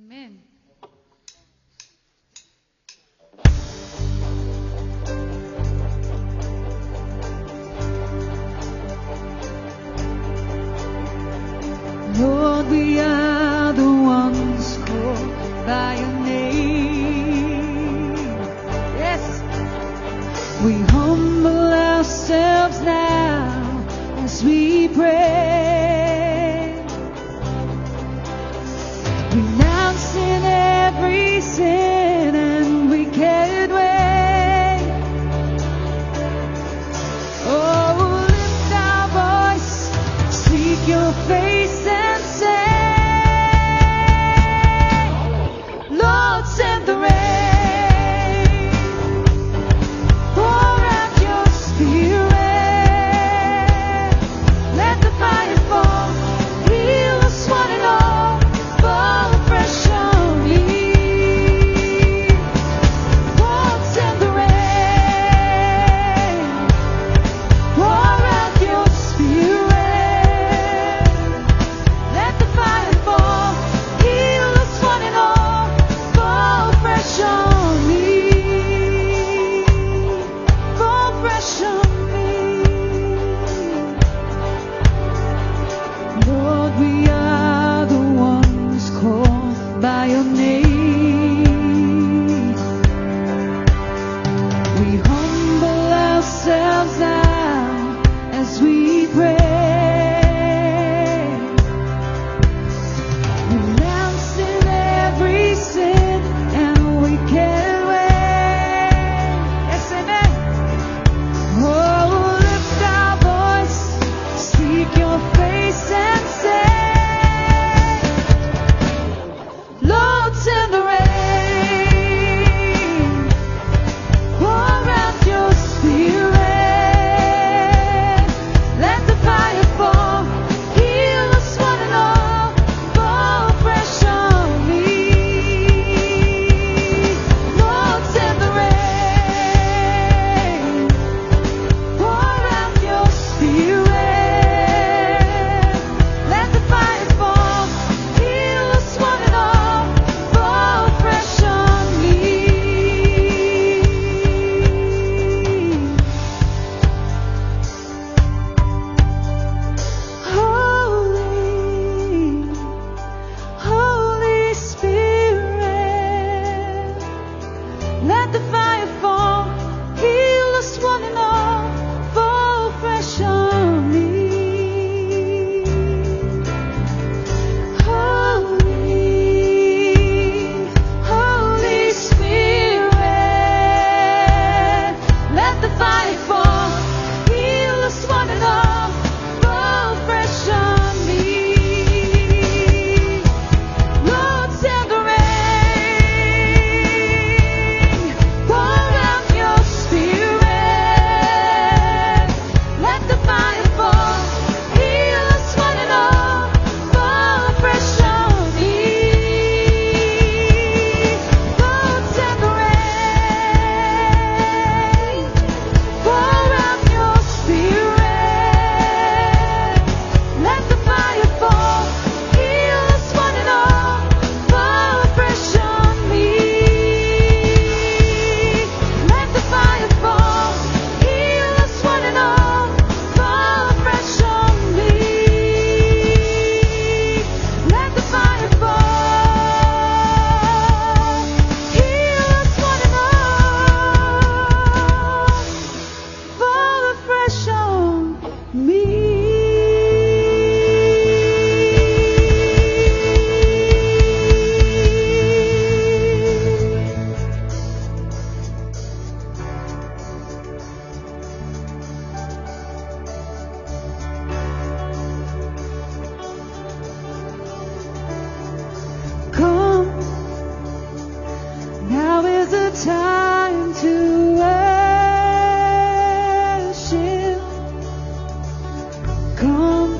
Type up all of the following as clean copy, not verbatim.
Amen. Lord, we are the ones called by your name. Yes. We humble ourselves now as we pray, renouncing every sin and wicked way. Oh, lift our voice, seek your face and say, Lord, send the rain. Pour out your spirit. Let the fire fall. Heal us one and all. Fall fresh on me. Lord, send the rain. Pour out your spirit. Let the fire fall. Heal us one and all. Fall fresh on me. Fall fresh on me. Lord, we are the ones called by your name. We humble ourselves now as we pray, renouncing every sin and wicked way. Yes, amen. Oh, lift our voice, seek your face and say, Lord, send the rain. Pour out your spirit. Let the fire fall. Heal us one and all. Fall fresh on me. Lord, send the rain. Pour out your spirit. Let the fire fall. Heal us one and all. Fall fresh on me. Holy Spirit, let the fire fall. Heal us one and all. Fall fresh on me. Holy Spirit, let the fire fall. Heal us one and all. Fall fresh on me. Lord, send the rain. Pour out your spirit. Let the fire fall. Heal us one and all. Fall fresh on me. Lord, send the rain. Pour out your spirit. Let the fire fall. Heal us one and all. Fall fresh on me. Let the fire fall. Heal us one and all. Fall fresh on me. Let the fire fall. Heal us one and all. Fall fresh on me. Come, now is the time to worship. Come,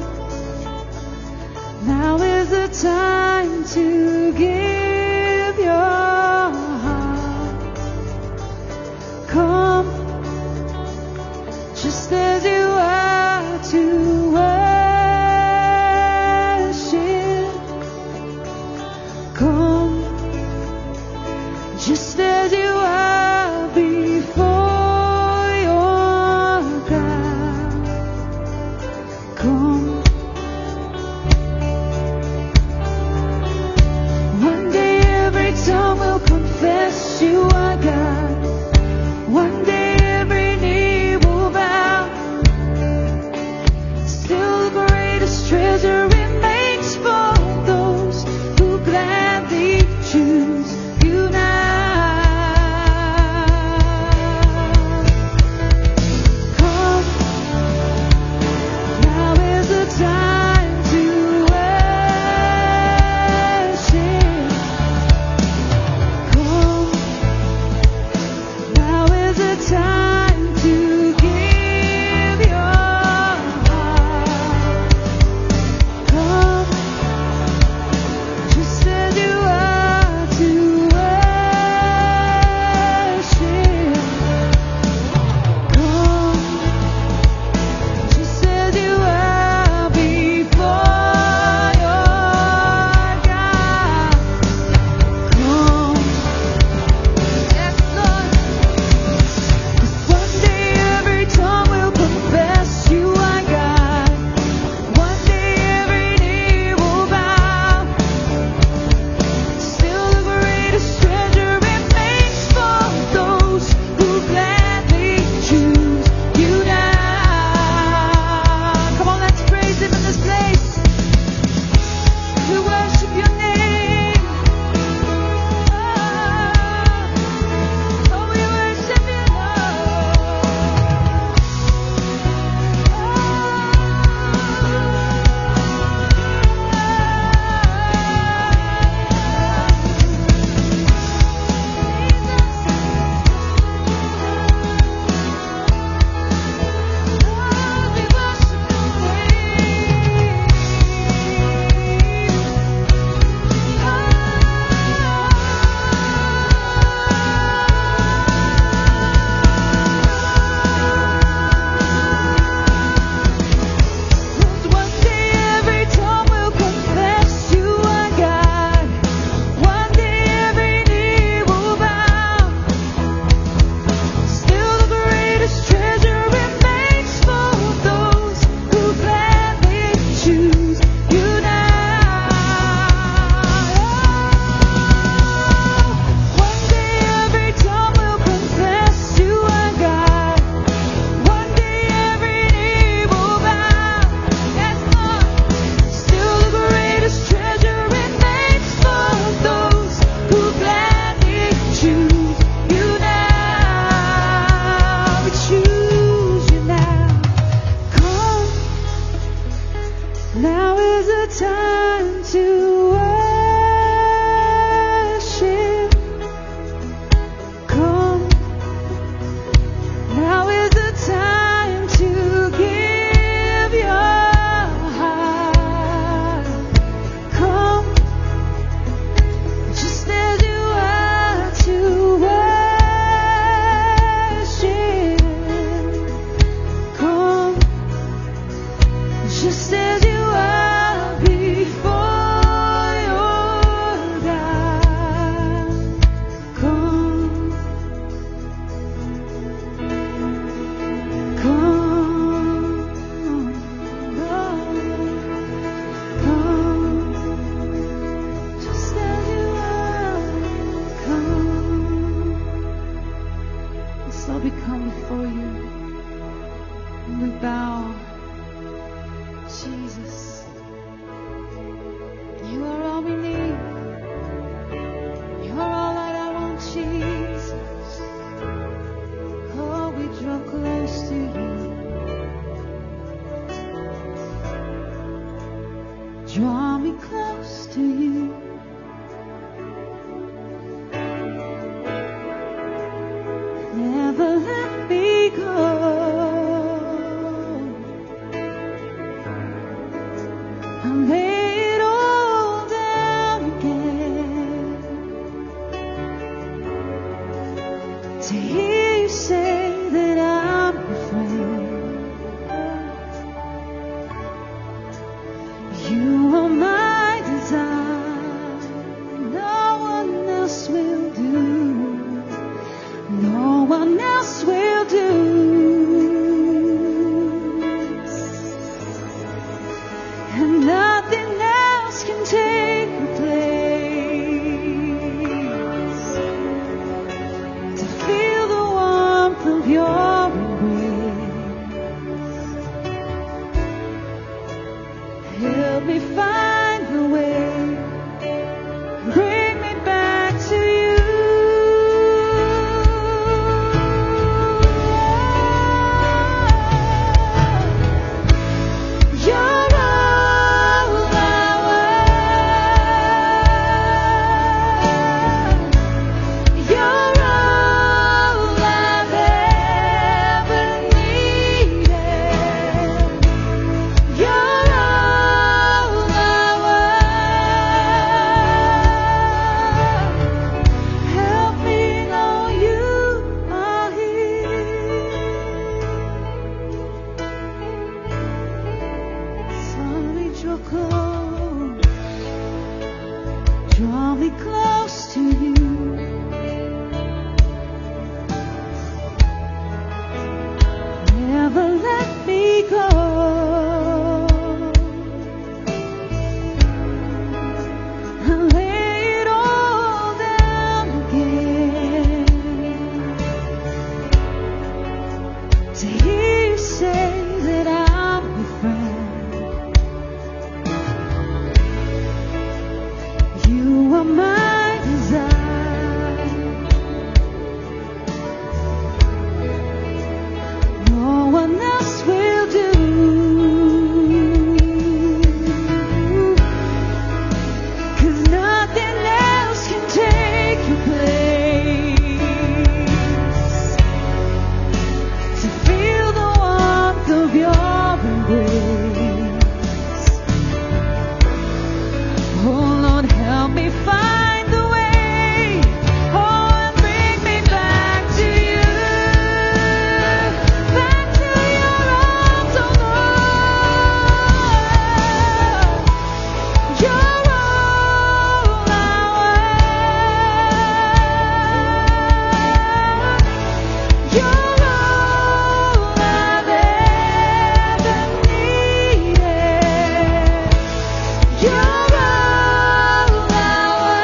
now is the time to give your heart. Come, just as you are to worship. Come, just as you are before your God. Come. One day every tongue will confess you are God. One day every knee will bow. Still the greatest treasure remains for those who gladly choose you now. Come, now is the time to worship. Come, are my desire. No one else will do. 'Cause nothing else can take your place. To feel the warmth of your embrace. Oh Lord, help me find the way. Oh, and bring me back to you. Back to your arms, oh Lord. You're all I want. You're all I've ever needed. You're all I want.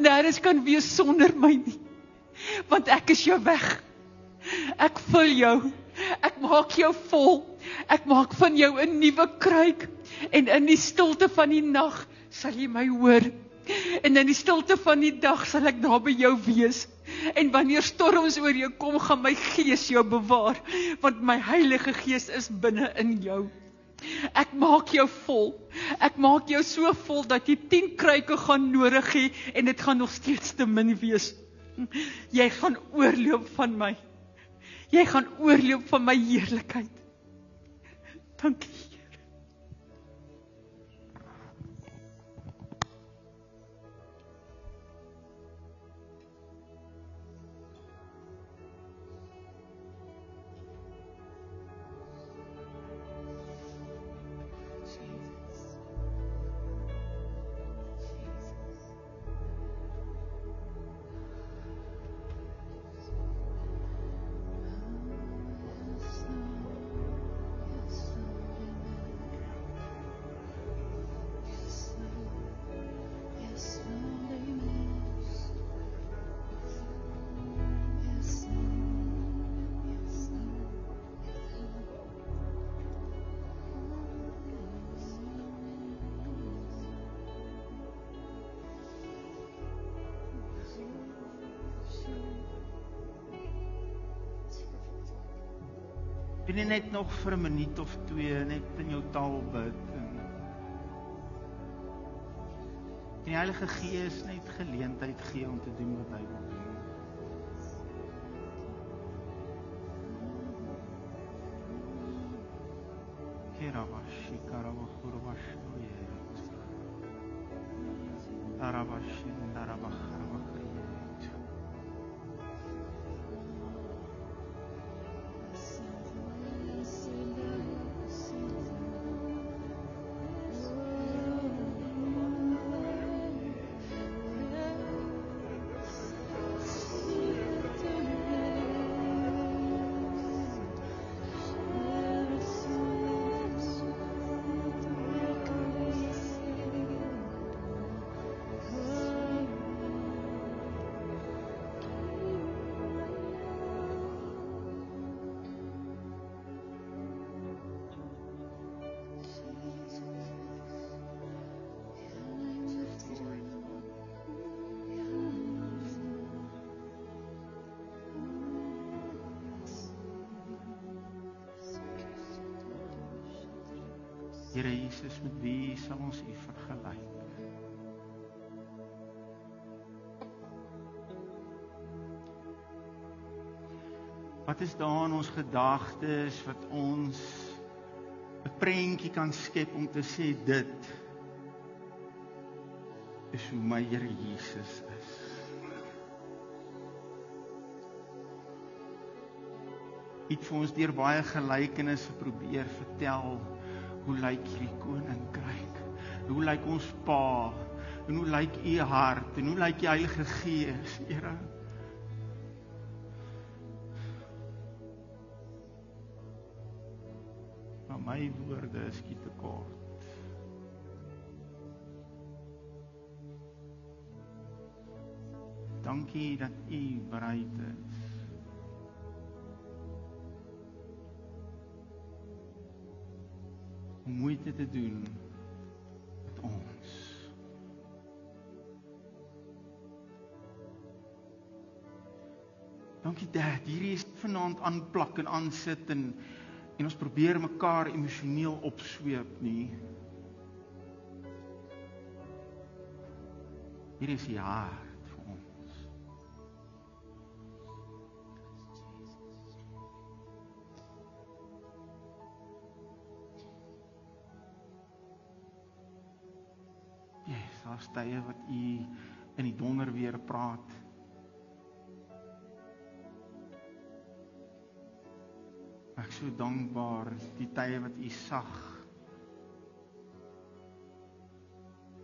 nêrens kan wees sonder my nie, want ek is jou weg. Ek vul jou, ek maak jou vol, ek maak van jou 'n nuwe kruik, en in die stilte van die nag sal jy my hoor, en in die stilte van die dag sal ek daar by jou wees, en wanneer storms oor jou kom, gaan my gees jou bewaar, want my Heilige Gees is binne in jou. Ek maak jou vol, ek maak jou so vol, dat jy 10 kruike gaan nodig hê, en dit gaan nog steeds te min wees. Jy gaan oorloop van my. Jy gaan oorloop van my heerlikheid. Dankie, Here. Wil jy net nog vir 'n minuut of 2 net in jou taal bid en die Heilige Gees net geleentheid gee om te doen wat hy wil doen. Kerabashi karabakurabashi Darabashi darabakharabakayet. Here Jesus, met wie sal ons U vergelyk? Wat is daar in ons gedagtes wat ons 'n prentjie kan skep om te sê dit is hoe my Here Jesus is? Hy het vir ons deur baie gelykenisse probeer vertel, hoe lyk hierdie koninkryk? Hoe lyk ons Pa? En hoe lyk U hart? En hoe lyk die Heilige Gees, Here? Maar my woorde is nie te kort. Dankie dat U bereid is om moeite te doen met ons. Dankie Dad, hierdie is vanaand aanplak en aansit en ons probeer mekaar emosioneel opsweep nie. Hierdie is die hart vir ons. Daar's tye wat U in die donder weer praat. Ek is so dankbaar die tye wat U sag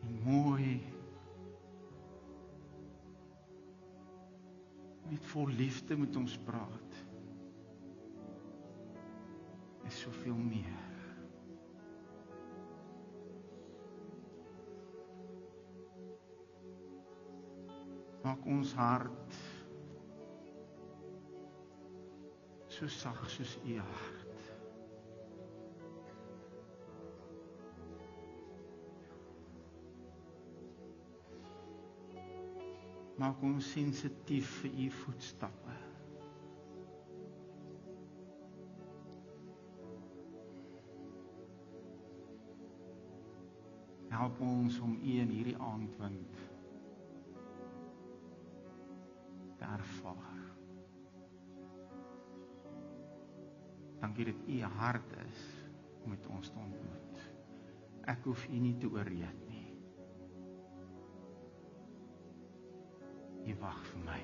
en mooi met vol liefde met ons praat. Is soveel meer. Maak ons hart so sag soos U hart. Maak ons sensitief vir U voetstappe. Help ons om U in hierdie aandwind te ervaar. Dankie dat U hart is om met ons te ontmoet. Ek hoef U nie te oorreed nie. U wag vir my.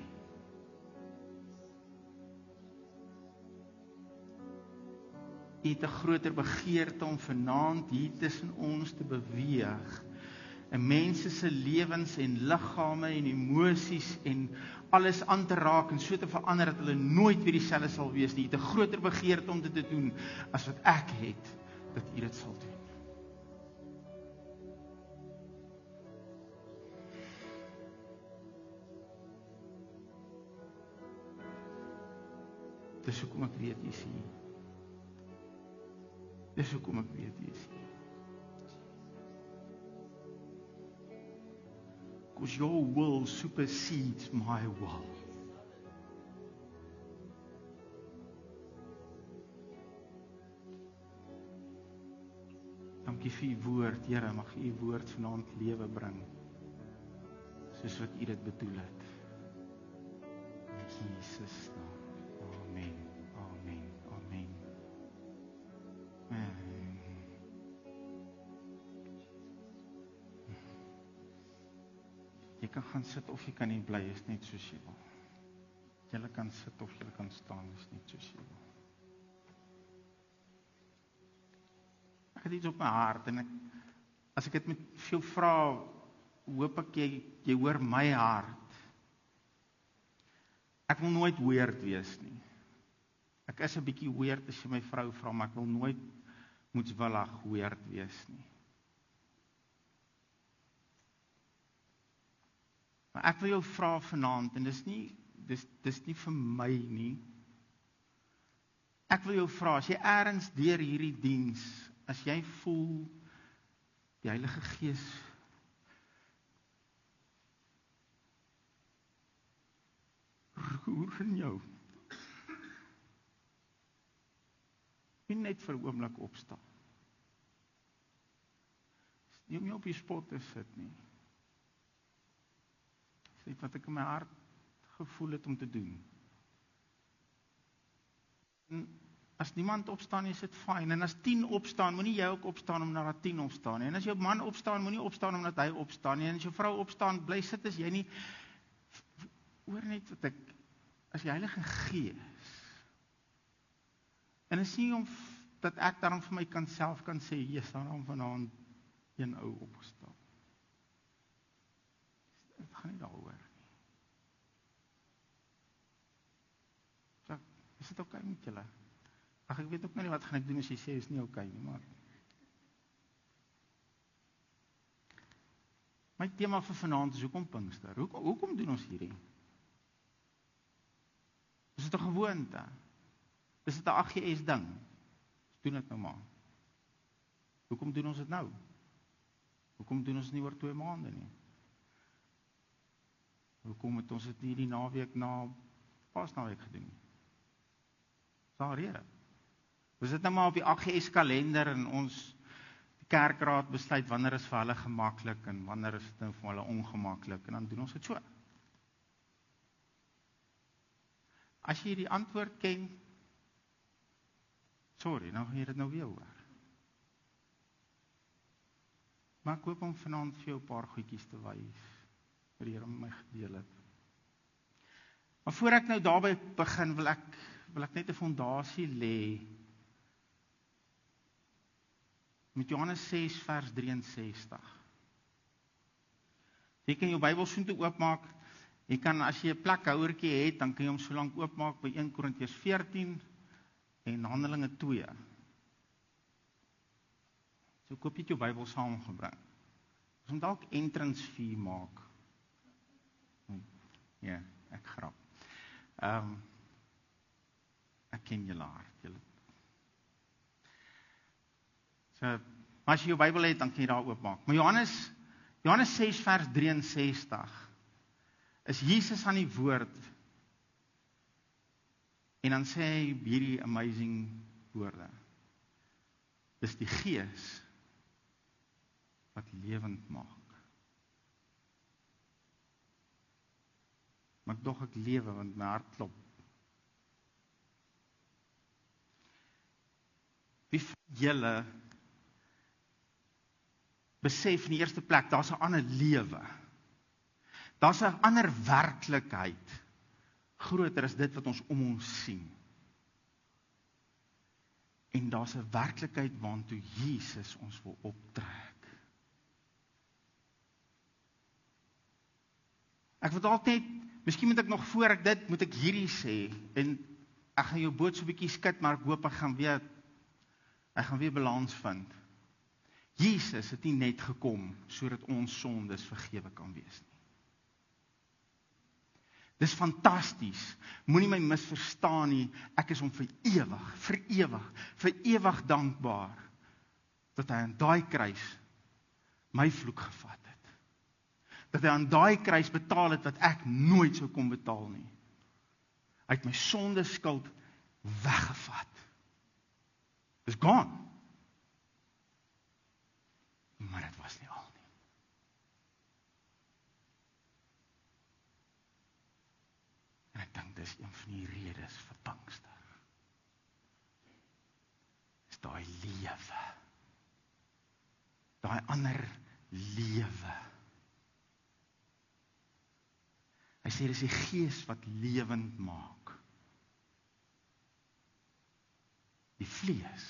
U het 'n groter begeerte om vanaand hier tussen ons te beweeg, en mense se lewens en liggame en emosies en alles aan te raak en so te verander dat hulle nooit weer dieselfde sal wees nie. U het 'n groter begeerte om dit te doen as wat ek het, dat U dit sal doen. Dis hoekom ek weet U is hier. Dis hoekom ek weet U is hier. Because your will supersedes my will. Dankie vir U woord, Here, mag U woord vanaand lewe bring, soos wat U dit bedoel het. In Jesus naam. Amen. Amen. Amen. Amen. Jy kan gaan sit of jy kan nie bly, is net soos jy wil. Jy kan sit of jy kan staan, is net soos jy wil. Ek het iets op my hart en as ek dit met veel vra, hoop ek jy hoor my hart. Ek wil nooit weird wees nie. Ek is 'n bietjie weird as jy my vrou vra, maar ek wil nooit moetswillig weird wees nie. Maar ek wil jou vra vanaand, en dis nie vir my nie. Ek wil jou vra, as jy eers deur hierdie diens, as jy voel die Heilige Gees roer in jou, nie net vir 'n oomblik opstaan. Nie om jou op die spot te sit nie. Dis net wat ek in my hart gevoel het om te doen. En as niemand opstaan, is dit fyn. En as 10 opstaan, moenie jy ook opstaan omdat daar 10 opstaan nie. En as jou man opstaan, moenie opstaan omdat hy opstaan nie. En as jou vrou opstaan, bly sit as jy nie. Hoor net wat as die Heilige Gees. En is nie om dat ek daarom vir my self kan sê, jy staan dan vanaand een ou opgestaan. Dit gaan nie daaroor nie. So, is dit oké met julle? Ag, ek weet ook nie wat gaan ek doen as jy sê is nie oké nie, maar my tema vir vanaand is hoekom Pinkster? Hoekom doen ons hierdie? Is dit 'n gewoonte? Is dit 'n AGS ding? Ons doen dit nou maar. Hoekom doen ons dit nou? Hoekom doen ons nie oor 2 maande nie? Hoekom het ons dit nie die naweek na Paasnaweek gedoen nie? Is daar 'n rede? Ons sit nou maar op die AGS kalender en ons kerkraad besluit wanneer is vir hulle gemaklik en wanneer is dit nou vir hulle ongemaklik en dan doen ons dit so. As jy die antwoord ken, sorry, nou gaan jy dit nou weer hoor. Maar ek hoop om vanaand vir jou 'n paar goedjies te wys, wat die Here met my gedeel het. Maar voor ek nou daarby begin, wil ek net 'n fondasie lê met Johannes 6 vers 63. Jy kan jou Bybel soontoe oopmaak. Jy kan, as jy 'n plekhouertjie het, dan kan jy hom so lank oopmaak by 1 Korintiërs 14 en Handelinge 2. So koop jy jou Bybel saamgebring. Ons moet dalk entrance fee maak. Ja, ek grap. Ek ken julle hart. So, maar as jy jou Bybel het, dan kan jy daar oopmaak. Maar Johannes 6 vers 63 is Jesus aan die woord. En dan sê hy hierdie amazing woorde. Dis die Gees wat lewend maak. Maar tog ek lewe want my hart klop. Wie van julle besef in die eerste plek, daar's 'n ander lewe. Daar's 'n ander werklikheid, groter as dit wat ons om ons sien. En daar's 'n werklikheid waartoe Jesus ons wil optrek. Ek wil dalk net, miskien moet ek nog voor ek dit, moet ek hierdie sê, en ek gaan jou boot so 'n bietjie skud, maar ek hoop ek gaan weer balans vind. Jesus het nie net gekom sodat ons sondes vergewe kan wees nie. Dis fantasties. Moenie my misverstaan nie. Ek is hom vir ewig dankbaar dat hy aan daai kruis my vloek gevat het. Dat hy aan daai kruis betaal het wat ek nooit sou kon betaal nie. Hy het my sonde skuld weggevat. Dis gone. Maar dit was nie al nie. En ek dink dis een van die redes vir Pinkster. Is daai lewe. Daai ander lewe. Hy sê dis die Gees wat lewend maak. Die vlees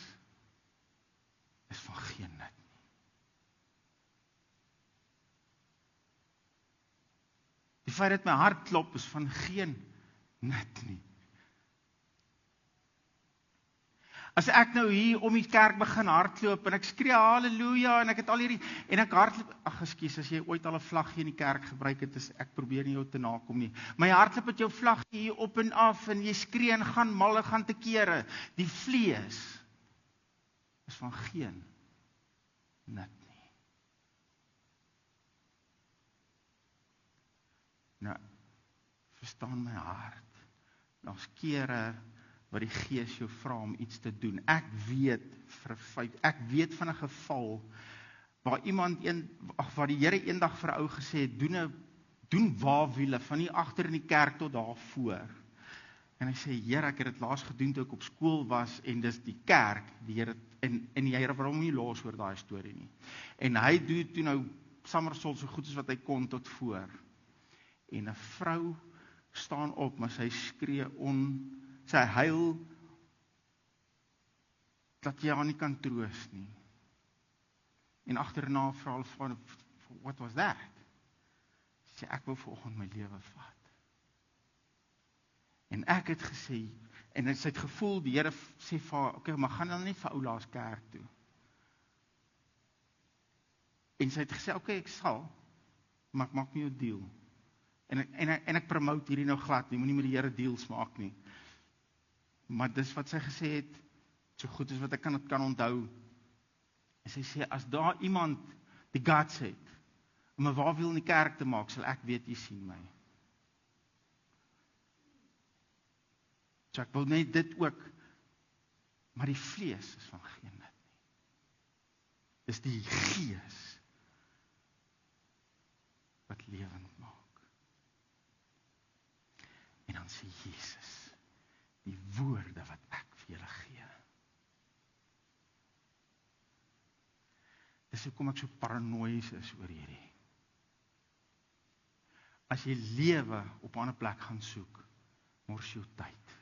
is van geen nut nie. Die feit dat my hart klop is van geen nut nie. As ek nou hier om die kerk begin hardloop en ek skree halleluja en ek het al hierdie en ek hardloop, ekskuus, as jy ooit al 'n vlaggie in die kerk gebruik het, is ek probeer nie jou te nakom nie. Maar jy hardloop met jou vlaggie hier op en af en jy skree en gaan malle gaan te kere. Die vlees is van geen nut nie. Nou, verstaan my hart. Daar's kere wat die Gees jou vra om iets te doen. Ek weet van 'n geval waar waar die Here eendag vir 'n ou gesê het, doen waafwiele van hier agter in die kerk tot daar voor. En hy sê, Here, ek het dit laas gedoen toe ek op skool was en dis die kerk, die Here en die Here wil hom nie los oor daai storie nie. En hy doen toe nou somersault so goed as wat hy kon tot voor. En 'n vrou staan op, maar sy skree sy huil dat jy haar nie kan troos nie. En agterna vra hulle van, what was that? Sy sê, ek wil vanoggend my lewe vat. En ek het gesê, en sy het gevoel, die Here sê vir haar, okay, maar gaan dan nie vir oulaas kerk toe. En sy het gesê, okay, ek sal, maar ek maak nie jou deal. En ek promote hierdie nou glad nie, moenie met die Here deals maak nie. Maar dis wat sy gesê het, so goed as wat ek kan onthou. En sy sê, as daar iemand die guts het, om 'n waafwiel in die kerk te maak, sal ek weet, jy sien my. So ek wil net dit ook, maar die vlees is van geen nut nie. Dis die Gees wat lewend maak. En dan sê Jesus, die woorde wat ek vir julle gee. Dis hoekom ek so paranoïes is oor hierdie. As jy lewe op 'n ander plek gaan soek, mors jou tyd.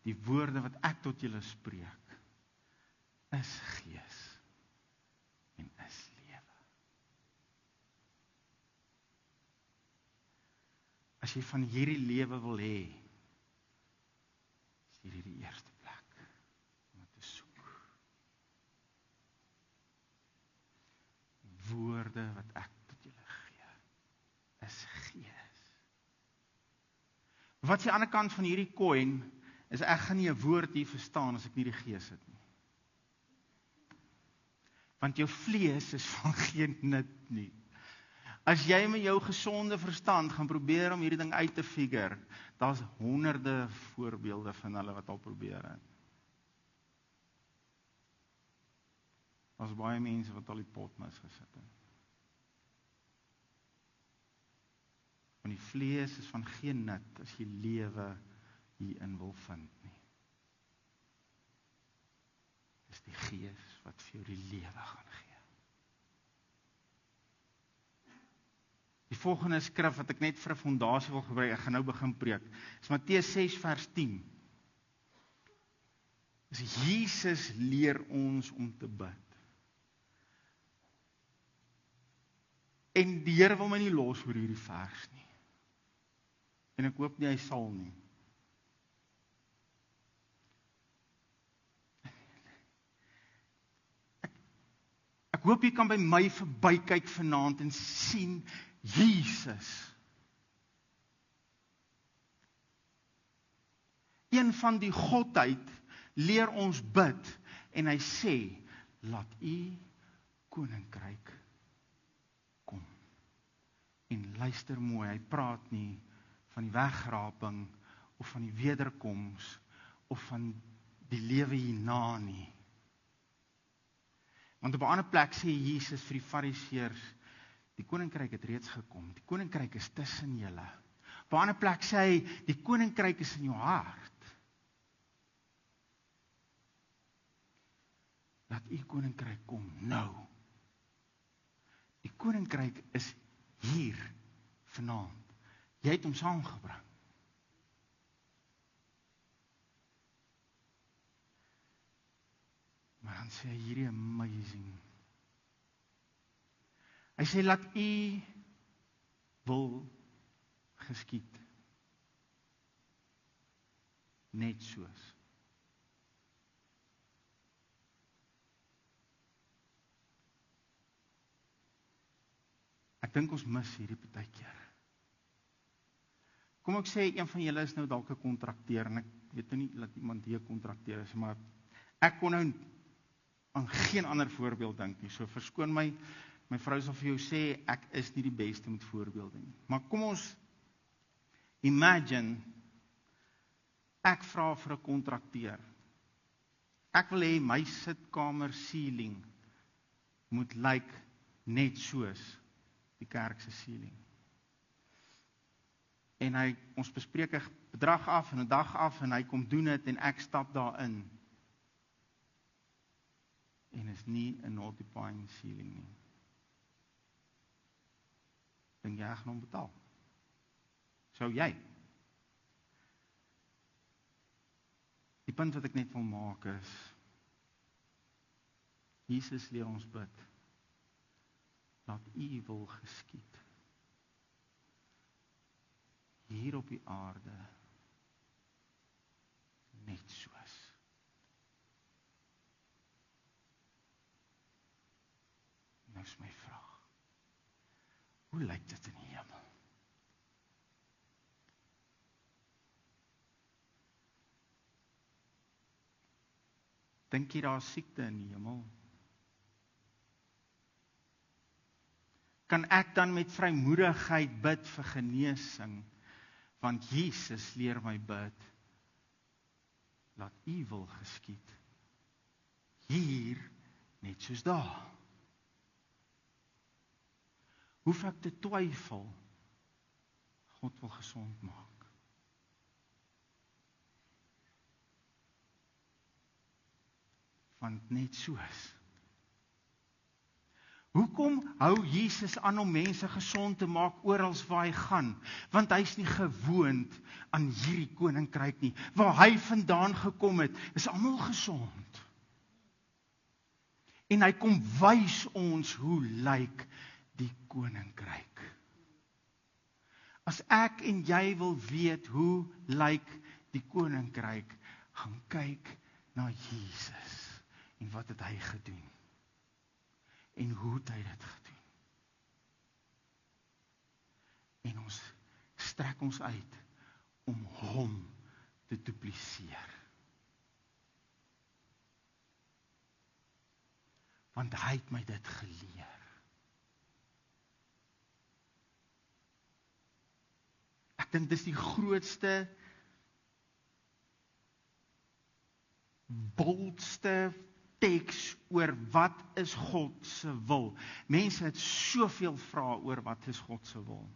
Die woorde wat ek tot julle spreek, is Gees en is lewe. As jy van hierdie lewe wil hê, is hierdie die eerste plek om te soek. woorde wat ek tot julle gee, is gees. Wat is die ander kant van hierdie coin, is ek gaan nie 'n woord hier verstaan as ek nie die gees het nie. Want jou vlees is van geen nut nie. As jy met jou gesonde verstand gaan probeer om hierdie ding uit te figure, daar's honderde voorbeelde van hulle wat al probeer het. Daar's baie mense wat al die pot misgesit het. Want die vlees is van geen nut as jy lewe hierin wil vind nie. Dis die gees wat vir jou die lewe gaan gee. Die volgende skrif wat ek net vir 'n fondasie wil gebruik, ek gaan nou begin preek, is Matteus 6 vers 10. Dis Jesus leer ons om te bid. En die Here wil my nie los oor hierdie vers nie. En ek hoop nie hy sal nie. Ek hoop jy kan by my verbykyk vanaand en sien Jesus. Een van die Godheid leer ons bid en hy sê, laat u koninkryk kom. En luister mooi, hy praat nie van die wegraping of van die wederkoms of van die lewe hierna nie. Want op 'n ander plek sê Jesus vir die Fariseërs, die koninkryk het reeds gekom, die koninkryk is tussen julle. Op 'n ander plek sê hy, die koninkryk is in jou hart. Laat u koninkryk kom nou. Die koninkryk is hier vanaand. Jy het hom saamgebring. Maar dan sê hy hierdie amazing. Hy sê, laat u wil geskied. Net soos. Ek dink ons mis hierdie partykeer. Kom ek sê, een van julle is nou dalk 'n kontrakteur, en ek weet nou nie, laat iemand hier 'n kontrakteur is, maar ek kon nou aan geen ander voorbeeld dink nie, so verskoon my vrou sal vir jou sê, ek is nie die beste met voorbeelde nie. Maar kom ons imagine, ek vra vir 'n kontrakteur. Ek wil hê my sitkamer ceiling moet lyk net soos die kerk se ceiling. En ons bespreek 'n bedrag af en 'n dag af en hy kom doen dit en ek stap daarin. En is nie 'n multiplying ceiling nie. Dink jy gaan hom betaal? Sou jy? Die punt wat ek net wil maak is, Jesus leer ons bid. Laat u wil geskied. Hier op die aarde, net soos. Nou is my vraag, hoe lyk dit in die hemel? Dink jy daar is siekte in die hemel? Kan ek dan met vrymoedigheid bid vir genesing? Want Jesus leer my bid, laat u wil geskied, hier net soos daar. Hoef ek te twyfel, God wil gesond maak. Want net soos. Hoekom hou Jesus aan om mense gesond te maak oral waar hy gaan? Want hy is nie gewoond aan hierdie koninkryk nie. Waar hy vandaan gekom het, is almal gesond. En hy kom wys ons hoe lyk die koninkryk. As ek en jy wil weet hoe lyk die koninkryk, gaan kyk na Jesus en wat het hy gedoen? En hoe het hy dit gedoen? strek ons uit om hom te dupliseer. Want hy het my dit geleer. Ek dink dis die grootste, boldste teks oor wat is God se wil. Mense het soveel vrae oor wat is God se wil.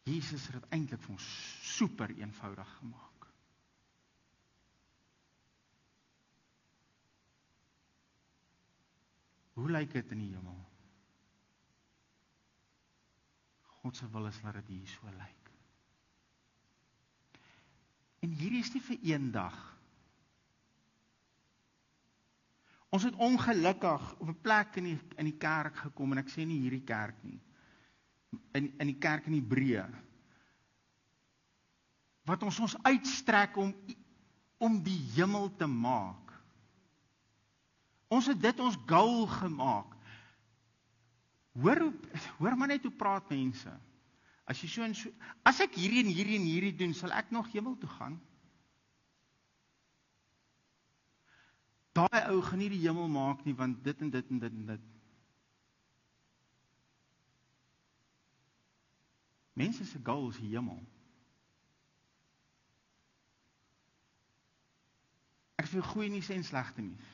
Jesus het dit eintlik vir ons super eenvoudig gemaak. Hoe lyk dit in die hemel? God se wil is dat dit hier so lyk. En hierdie is nie vir een dag. Ons het ongelukkig op 'n plek in die kerk gekom, en ek sê nie hierdie kerk nie, in die kerk in Hebreë, wat ons uitstrek om die hemel te maak. Ons het dit ons goal gemaak. Hoor maar net hoe praat mense. As jy as ek hierdie en hierdie en hierdie doen, sal ek nog hemel toe gaan? Daai ou gaan nie die hemel maak nie, want dit en dit en dit en dit. Mense se goal is die hemel. Ek wil goeie nuus en slegte nuus.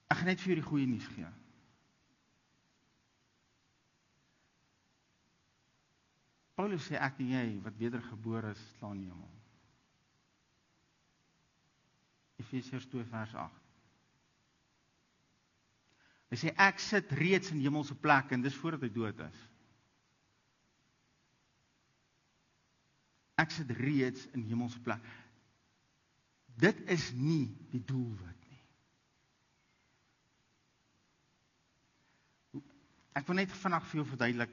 Ek gaan net vir julle die goeie nuus gee. Paulus sê ek en jy wat wedergebore is, slaan die hemel. Efesiërs 2 vers 8. Hy sê ek sit reeds in hemelse plek, en dis voordat hy dood is. Ek sit reeds in hemelse plek. Dit is nie die doelwit nie. Ek wil net vandag vir jou verduidelik.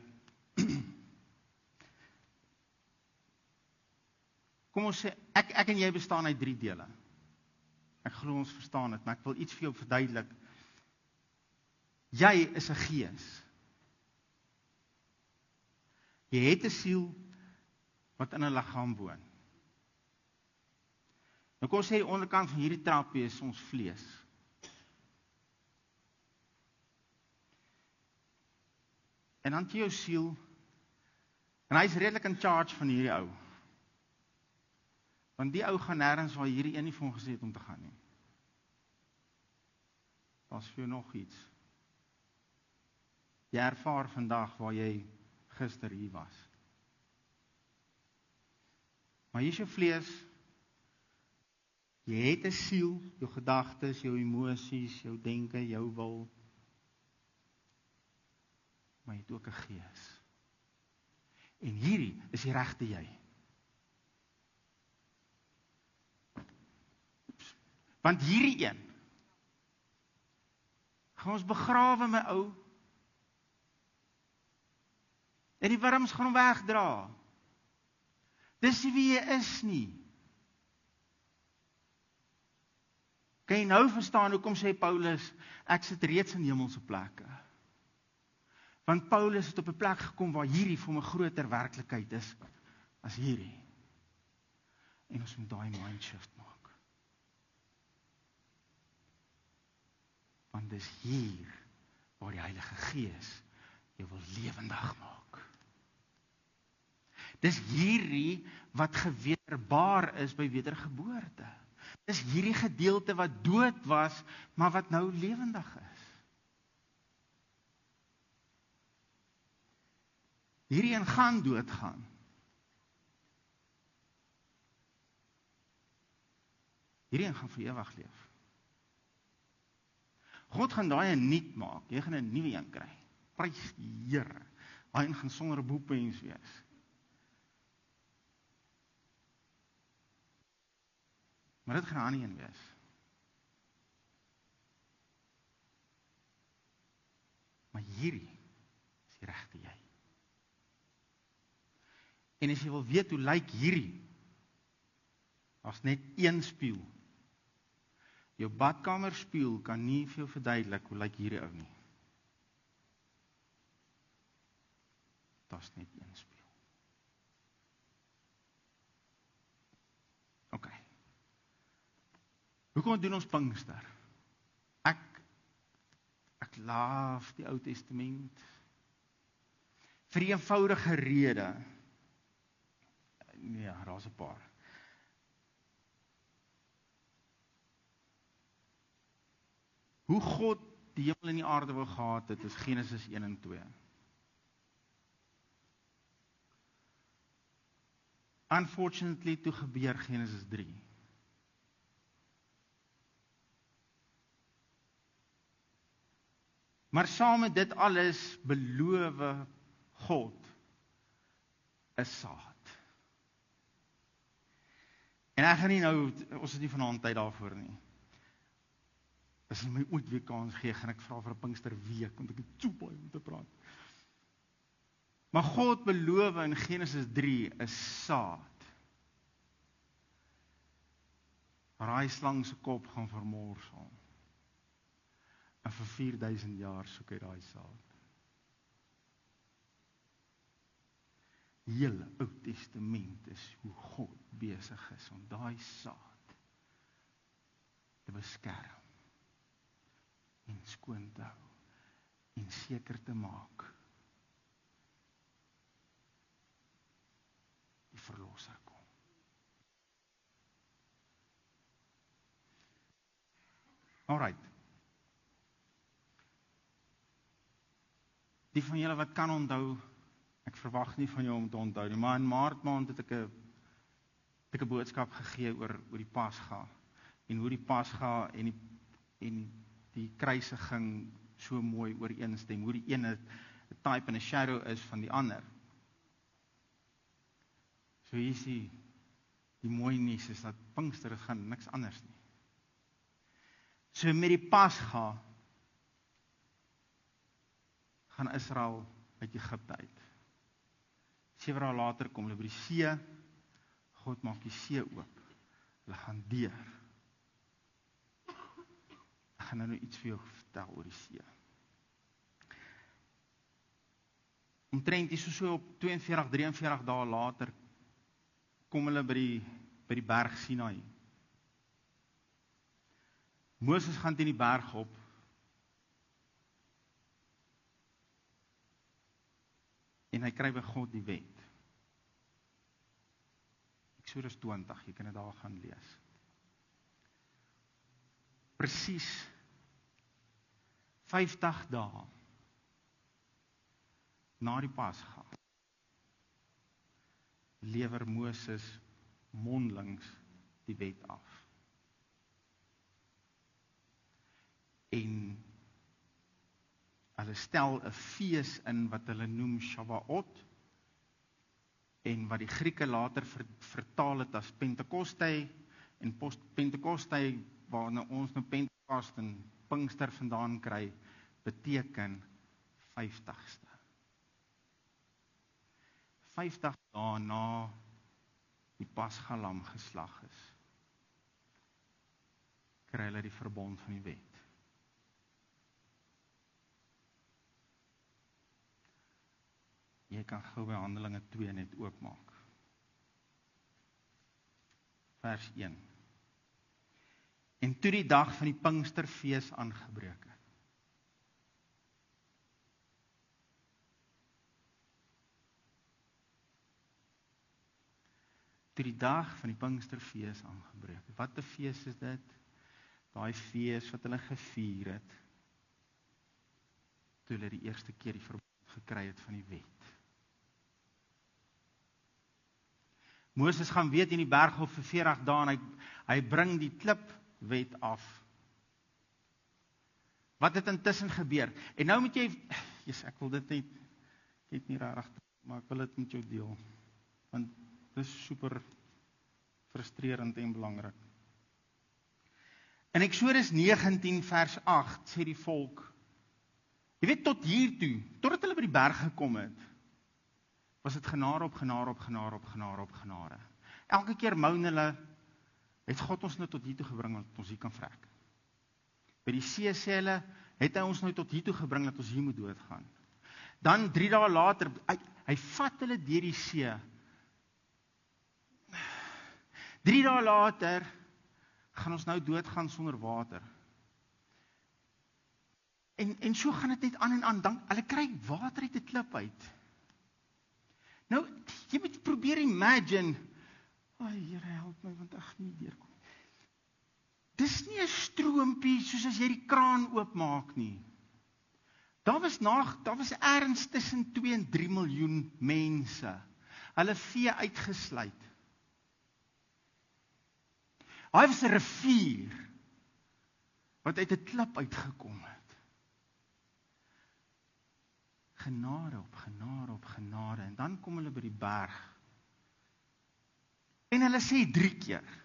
Kom ons sê, ek en jy bestaan uit 3 dele. Ek glo ons verstaan dit, maar ek wil iets vir jou verduidelik. Jy is 'n gees. Jy het 'n siel wat in 'n liggaam woon. Nou kom ons sê die onderkant van hierdie trappie is ons vlees. En dan jou siel, en hy is redelik in charge van hierdie ou. Want die ou gaan nêrens waar hierdie een nie vir hom gesê het om te gaan nie. Daar's vir jou nog iets. Jy ervaar vandag waar jy gister hier was. Maar hier is jou vlees. Jy het 'n siel, jou gedagtes, jou emosies, jou denke, jou wil. Maar jy het ook 'n gees. En hierdie is die regte jy. Want hierdie een gaan ons begrawe, my ou. En die wurms gaan hom wegdra. Dis nie wie jy is nie. Kan jy nou verstaan hoekom sê Paulus, ek sit reeds in hemelse plekke? Want Paulus het op 'n plek gekom waar hierdie vir hom 'n groter werklikheid is as hierdie. En ons moet daai mindshift maak. Want dis hier waar die Heilige Gees jou wil lewendig maak. Dis hierdie wat gewederbaar is by wedergeboorte. Dis hierdie gedeelte wat dood was, maar wat nou lewendig is. Hierdie een gaan doodgaan. Hierdie een gaan vir ewig leef. God gaan daai een nuut maak. Jy gaan 'n nuwe een kry. Prys die Here. Daai een gaan sonder 'n boepens wees. Maar dit gaan 'n ander een wees. Maar hierdie is die regte jy. En as jy wil weet hoe lyk hierdie, daar's net een spieël. Jou badkamer spieël kan nie veel verduidelik hoe lyk hierdie ou nie. Daar's net een spieël. OK. Hoekom doen ons Pinkster? Ek laaf die Ou Testament. Vir die eenvoudige rede. Nee, daar's 'n paar. Hoe God die hemel en die aarde wou gehad het, is Genesis 1 en 2. Unfortunately, toe gebeur Genesis 3. Maar saam met dit alles beloof God 'n saad. En ek gaan nie nou, ons is nie vanaand tyd daarvoor nie. As jy my ooit weer kans gee, gaan ek vra vir 'n Pinksterweek, want ek het so baie om te praat. Maar God beloof in Genesis 3 'n saad. Raai slang se kop gaan vermors hom. En vir 4000 jaar soek hy daai saad. Die hele Ou Testament is hoe God besig is om daai saad te beskerm en skoon te hou en seker te maak die verlosser kom. Alright. Die van julle wat kan onthou, ek verwag nie van jou om te onthou nie, maar in Maart maand het ek 'n boodskap gegee oor die Pasga en hoe die Pasga en die kruisiging so mooi ooreenstem, hoe die ene 'n type en 'n shadow is van die ander. So hier is die mooi nuus is dat Pinkster gaan niks anders nie. So met die Pasga gaan Israel uit Egipte uit. 7 dae later kom hulle by die see, God maak die see oop, hulle gaan deur. Ek gaan nou iets vir jou vertel oor die see. Omtrent so op 42, 43 dae later, kom hulle by die berg Sinai. Moses gaan teen die berg op, en hy kry by God die wet. Eksodus 20, jy kan dit daar gaan lees. Presies 50 dae na die Pasga lewer Moses mondelings die wet af. En hulle stel 'n fees in wat hulle noem Shavuot, en wat die Grieke later vertaal het as Pentekoste, en Pentekoste, waarna ons nou Pentekost en Pinkster vandaan kry, beteken 50ste. 50 dae na die Pasgalam geslag is, kry hulle die verbond van die wet. Jy kan gou by Handelinge 2 net oopmaak. Vers 1. En toe die dag van die Pinksterfees aangebreek het. Toe die dag van die Pinksterfees aangebreek het. Wat 'n fees is dit? Daai fees wat hulle gevier het, toe hulle die eerste keer die verbond gekry het van die wet. Moses gaan weet in die berg op vir 40 dae en hy bring die klipwet af. Wat het intussen gebeur? En nou moet jy, ek wil dit net, ek het nie rarig, maar ek wil dit met jou deel. Want dit is super frustrerend en belangrik. In Eksodus 19 vers 8 sê die volk, jy weet tot hiertoe, totdat hulle by die berg gekom het, was dit genade op genade op genade op genade op genade. Elke keer moan hulle, het God ons nou tot hier toe gebring, want ons hier kan vrek. By die see sê hulle, het hy ons nou tot hier toe gebring dat ons hier moet doodgaan. Dan 3 dae later, hy vat hulle deur die see. 3 dae later gaan ons nou doodgaan sonder water. En so gaan dit net aan en aan. Dan hulle kry water uit 'n klip uit. Nou, jy moet probeer imagine. Ai, Here, help my want ek nie deurkom. Dis nie 'n stroompie soos as jy die kraan oopmaak nie. Daar was ergens tussen 2 en 3 miljoen mense. Hulle vee uitgesluit. Hy was 'n rivier wat uit 'n klip uitgekom het. Genade op genade op genade. En dan kom hulle by die berg. En hulle sê 3 keer.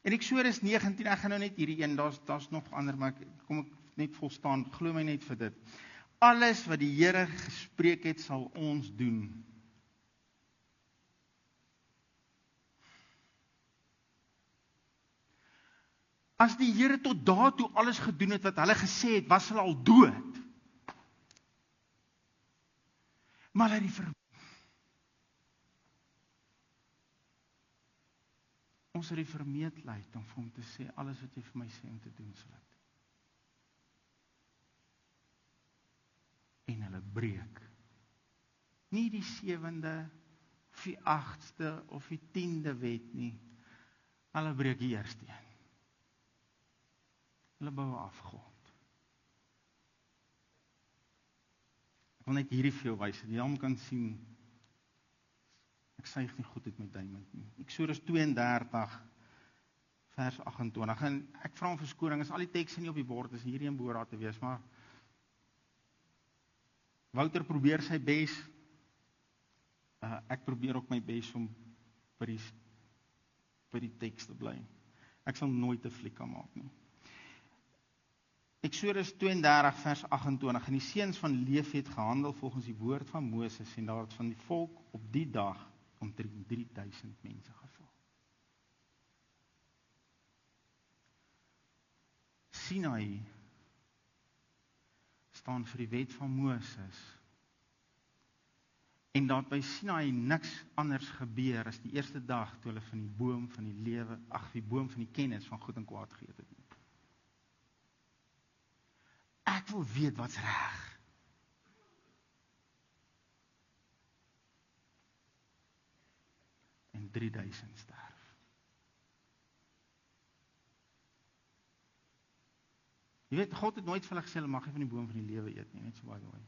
En Eksodus 19, ek gaan nou net hierdie een, daar's nog ander, maar kom ek net volstaan, glo my net vir dit. Alles wat die Here gespreek het, sal ons doen. As die Here tot daartoe alles gedoen het wat hulle gesê het, was hulle al dood. Maar hy het ons het die vermetelheid om vir hom te sê, alles wat jy vir my sê om te doen, sal ek doen. En hulle breek. Nie die 7de, of die 8ste, of die 10de wet nie. Hulle breek die eerste een. Hulle bou 'n afgod. Ek wil net hierdie vir jou wys, dat jy hom kan sien. Ek suig nie goed uit my duim uit nie. Eksodus 32, vers 28. En ek vra om verskoning, as al die tekste nie op die bord is, hierdie een behoort daar te wees, maar Wouter probeer sy bes. Ek probeer ook my bes om by die teks te bly. Ek sal nooit 'n fliek kan maak nie. Eksodus 32 vers 28. En die seuns van Lewi het gehandel volgens die woord van Moses en daar het van die volk op die dag omtrent 3000 mense geval. Sinai staan vir die wet van Moses. En daar by Sinai niks anders gebeur as die eerste dag toe hulle van die boom van die lewe, die boom van die kennis van goed en kwaad geëet het. Ek wil weet wat's reg. En 3000 sterf. Jy weet, God het nooit vir hulle gesê, hulle mag nie van die boom van die lewe eet nie, net so by the way.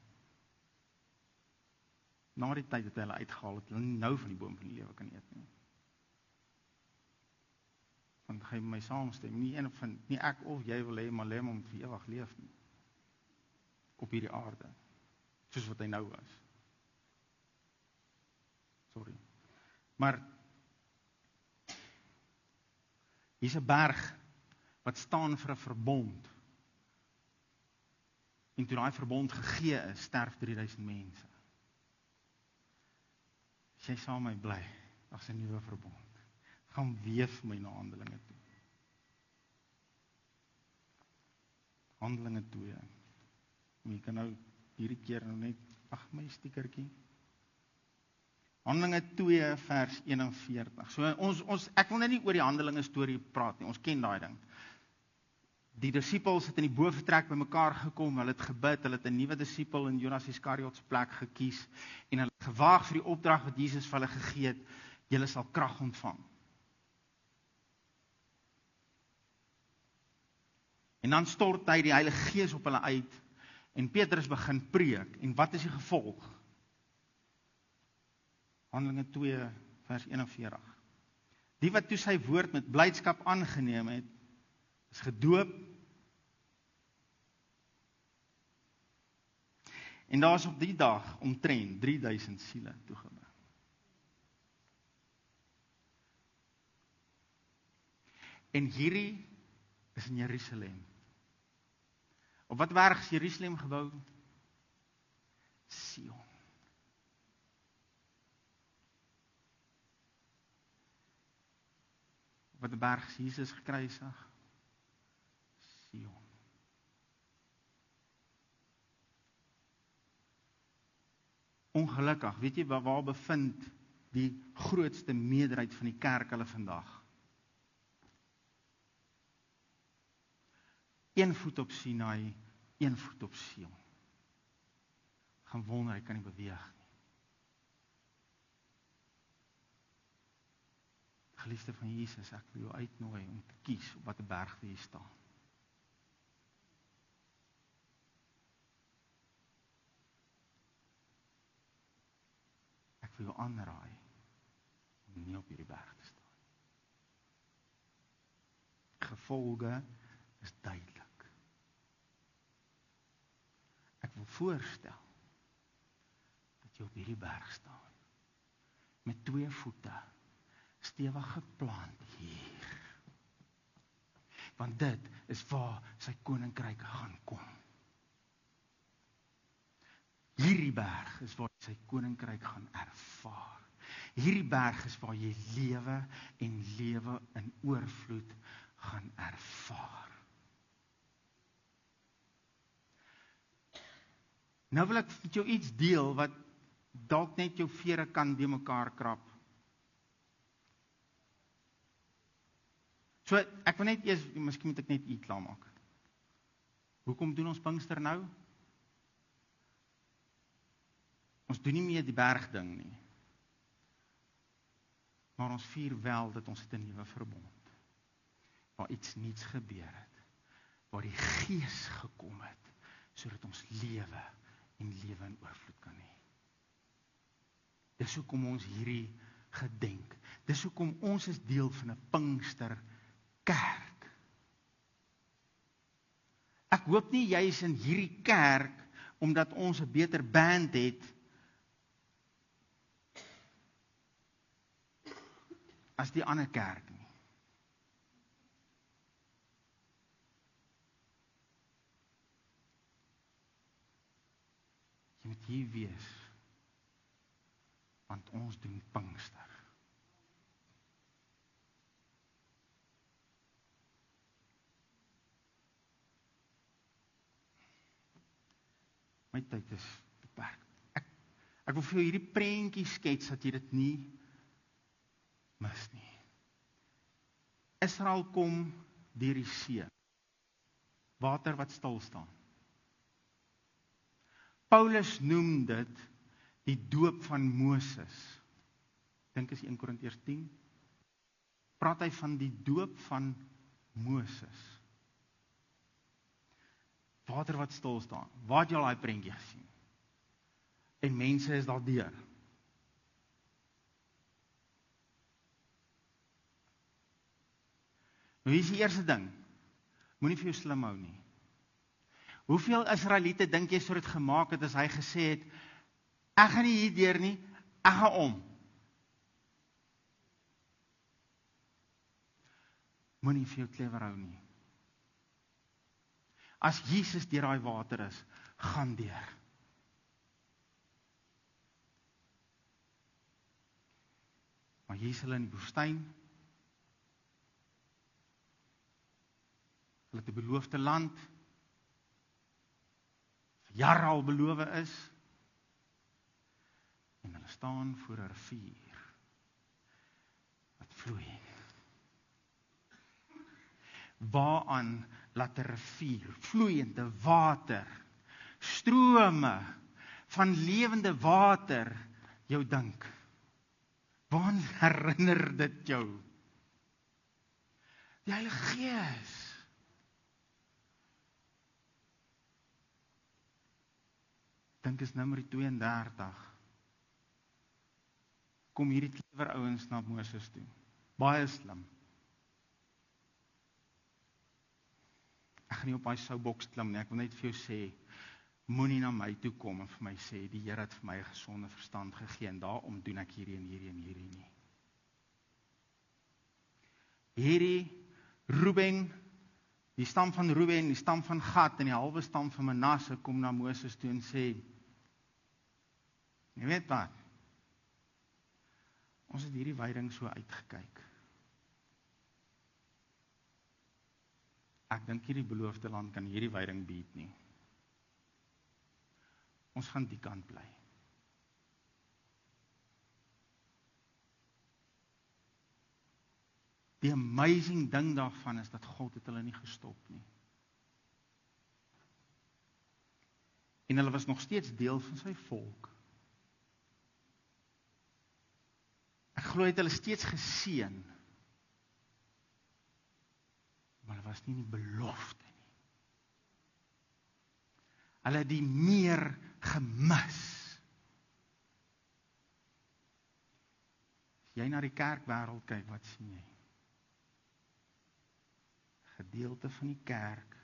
Na die tyd het hulle uitgehaal, het hulle nie nou van die boom van die lewe kan eet nie. Want gaan jy my saamstem, nie ek of jy wil hê, maar lê hom om vir ewig leef nie. Op hierdie aarde, soos wat hy nou was. Sorry. Maar, hier's 'n berg, wat staan vir 'n verbond. En toe daai verbond gegee is, sterf 3000 mense. As jy saam met my bly, daar's 'n nuwe verbond. Gaan weef my na Handelinge toe. Handelinge 2. Jy kan nou hierdie keer nou net, my stiekertjie. Handelinge 2 vers 41. So ek wil net nie oor die Handelinge storie praat nie, ons ken daai ding. Die disippels het in die boventrek by mekaar gekom, hulle het gebid, hulle het 'n nuwe disipel in Judas Iskariot se plek gekies, en hulle het gewaag vir die opdrag wat Jesus vir hulle gegee het, julle sal krag ontvang. En dan stort hy die Heilige Gees op hulle uit, en Petrus begin preek, en wat is die gevolg? Handelinge 2 vers 41. Die wat toe sy woord met blydskap aangeneem het, is gedoop, en daar is op die dag omtrent 3000 siele toegebring. En hierdie is in Jerusalem. Op wat berg is Jerusalem gebou? Sion. Op wat berg is Jesus gekruisig? Sion. Ongelukkig, weet jy waar bevind die grootste meerderheid van die kerk hulle vandag? Een voet op Sinai, een voet op Sion. Gaan wonder, hy kan nie beweeg nie. Geliefde van Jesus, ek wil jou uitnooi om te kies op watter berg jy staan. Ek wil jou aanraai om nie op hierdie berg te staan. Gevolge is duidelik. Ek wil voorstel dat jy op hierdie berg staan, met 2 voete, stewig geplant hier. Want dit is waar sy koninkryk gaan kom. Hierdie berg is waar jy sy koninkryk gaan ervaar. Hierdie berg is waar jy lewe en lewe in oorvloed gaan ervaar. Nou wil ek met jou iets deel wat dalk net jou vere kan de mekaar krap. So, ek wil net eers, miskien moet ek net iets klaar maak. Hoekom doen ons Pinkster nou? Ons doen nie meer die bergding nie. Maar ons vier wel dat ons het 'n nuwe verbond. Waar iets niets gebeur het. Waar die Gees gekom het, sodat ons lewe en lewe in oorvloed kan hê. Dis hoekom ons hierdie gedenk. Dis hoekom ons is deel van 'n Pinkster kerk. Ek hoop nie jy is in hierdie kerk omdat ons 'n beter band het as die ander kerk nie. Jy moet hier wees, want ons doen Pinkster. My tyd is beperk. Ek wil vir jou hierdie prentjie skets, dat jy dit nie mis nie. Israel kom deur die see. Water wat stil staan. Paulus noem dit die doop van Moses. Dink is 1 Korintiërs 10. Praat hy van die doop van Moses. Water wat stil staan. Waar het jy al daai prentjie gesien? En mense is daar deur. Nou hier is die eerste ding. Moenie vir jou slim hou nie. Hoeveel Israeliete dink jy sou dit gemaak het as hy gesê het, ek gaan nie hier deur nie, ek gaan om. Moenie vir jou clever hou nie. As Jesus deur daai water is, gaan deur. Maar hier is hulle in die woestyn. Hulle het 'n beloofde land, vir jare al beloof is, en hulle staan voor 'n rivier, wat vloei. Waaraan laat 'n rivier, vloeiende water, strome van lewende water jou dink? Waaraan herinner dit jou? Die Heilige Gees. Dink is Numeri 32. Kom hierdie klewer ouens na Moses toe. Baie slim. Ek gaan nie op my souboks klim nie, ek wil net vir jou sê, moenie na my toe kom en vir my sê, die Here het vir my 'n gesonde verstand gegee en daarom doen ek hierdie en hierdie en hierdie nie. Hierdie Ruben, die stam van Ruben, die stam van Gad en die halwe stam van Manasse kom na Moses toe en sê, jy weet wat, ons het hierdie weiding so uitgekyk. Ek dink hierdie beloofde land kan hierdie weiding bied nie. Ons gaan die kant bly. Die amazing ding daarvan is dat God het hulle nie gestop nie. En hulle was nog steeds deel van sy volk. Ek glo het hulle steeds geseën. Maar hulle was nie in die belofte nie. Hulle het die meer gemis. As jy na die kerkwêreld kyk, wat sien jy? Gedeelte van die kerk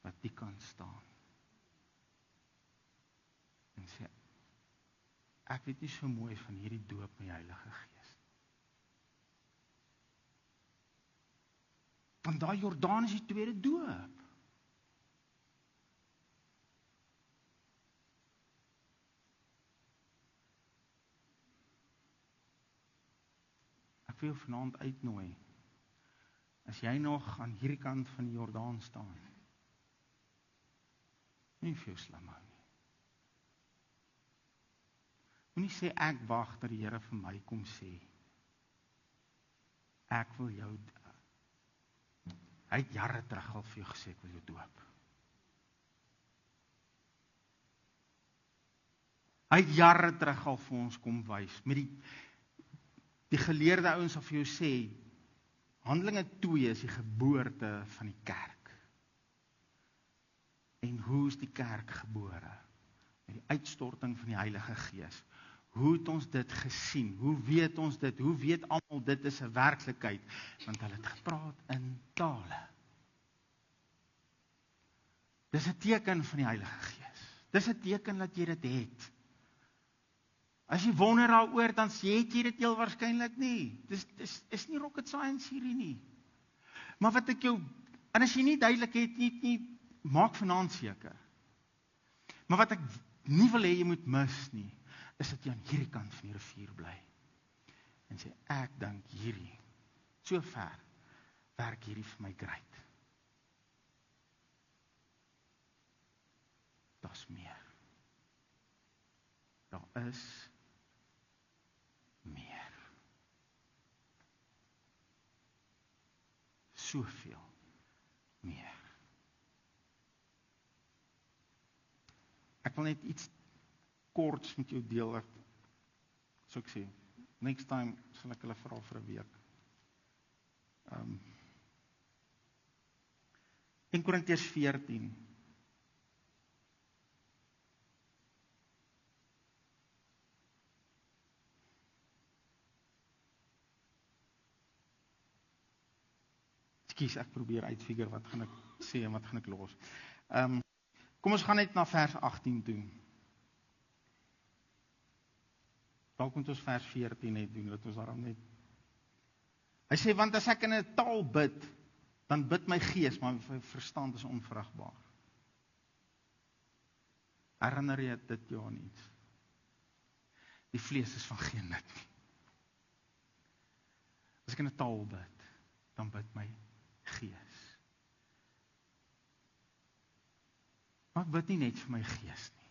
wat die kan staan. En sê, ek weet nie so mooi van hierdie doop met die Heilige Gees. Want daai Jordaan is die tweede doop. Ek wil jou vanaand uitnooi. As jy nog aan hierdie kant van die Jordaan staan, nie vir jou slim hou nie. Moenie sê ek wag dat die Here vir my kom sê. Ek wil jou. Hy het jare terug al vir jou gesê ek wil jou doop. Hy het jare terug al vir ons kom wys. Met die geleerde ouens sal vir jou sê, Handelinge 2 is die geboorte van die kerk. En hoe is die kerk gebore? Met die uitstorting van die Heilige Gees. Hoe het ons dit gesien? Hoe weet ons dit? Hoe weet almal dit is 'n werklikheid? Want hulle het gepraat in tale. Dis 'n teken van die Heilige Gees. Dis 'n teken dat jy dit het. As jy wonder daaroor, dan het jy dit heel waarskynlik nie. Dis nie rocket science hierdie nie. Maar wat ek jou, en as jy nie duidelik het nie, maak vanaand seker. Maar wat ek nie wil hê jy moet mis nie, is dat jy aan hierdie kant van die rivier bly. En sê, ek dink hierdie, so ver, werk hierdie vir my great. Daar's meer. Daar is meer. Soveel meer. Ek wil net iets korts met jou deel. So ek sê, next time sal ek hulle vra vir 'n week. 1 Korintiërs 14. Ek probeer uitfigure wat gaan ek sê en wat gaan ek los. Kom ons gaan net na vers 18 toe. Dalk moet ons vers 14 net doen, dat ons daarom net. Hy sê, want as ek in 'n taal bid, dan bid my gees, maar my verstand is onvrugbaar. Herinner jy dit jou aan iets? Die vlees is van geen nut nie. As ek in 'n taal bid, dan bid my gees. Maar ek bid nie net vir my gees nie.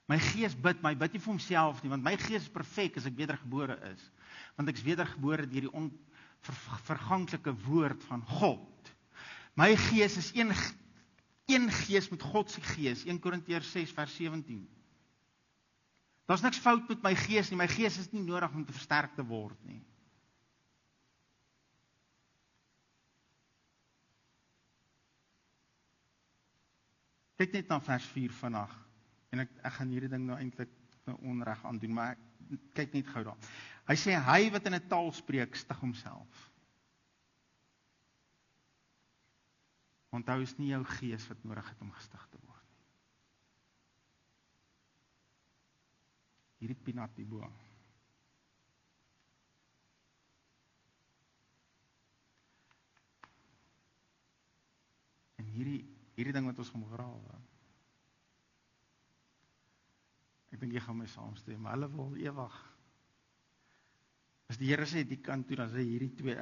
My gees bid, maar hy bid nie vir homself nie, want my gees is perfek as ek wedergebore is. Want ek is wedergebore deur die onverganklike woord van God. My gees is een gees met God se gees, 1 Korintiërs 6 vers 17. Daar's niks fout met my gees nie, my gees is nie nodig om te versterk te word nie. Kyk net na vers 4 vandag, en ek gaan hierdie ding nou eintlik onreg aandoen, maar kyk net gou daar. Hy sê, hy wat in 'n taal spreek, stig homself. Onthou, is nie jou gees wat nodig het om gestig te word nie. Hierdie pinat die bo. En hierdie ding wat ons gaan begrawe. Ek dink jy gaan my saamstem, maar hulle wil ewig. As die Here sê die kant toe, dan sê hierdie twee,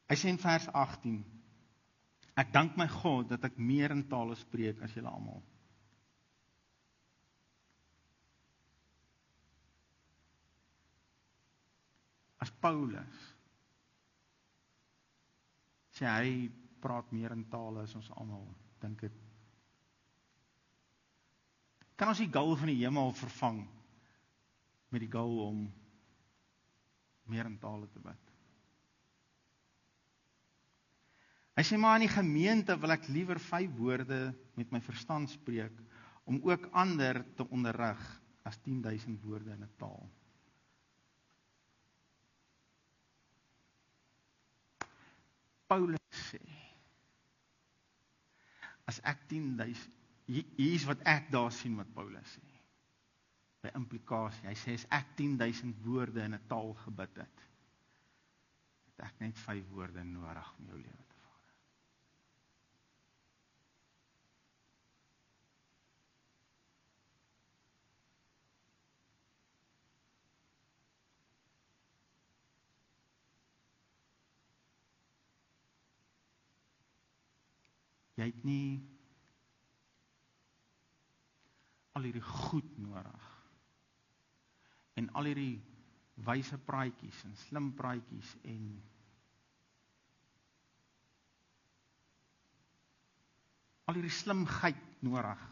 Hy sê in vers 18, ek dank my God dat ek meer in tale spreek as julle almal. as Paulus sê hy praat meer in tale as ons almal dink dit. Kan ons die goal van die hemel vervang met die goal om meer in tale te bid? Hy sê maar in die gemeente wil ek liewer 5 woorde met my verstand spreek om ook ander te onderrig as 10.000 woorde in 'n taal. Paulus sê, as ek 10.000, hier is wat ek daar sien wat Paulus sê, by implikasie, hy sê as ek 10.000 woorde in 'n taal gebid het ek net 5 woorde nodig om jou lewe te verander. Jy het nie al hierdie goed nodig en al hierdie wyse praatjies en slim praatjies en al hierdie slimheid nodig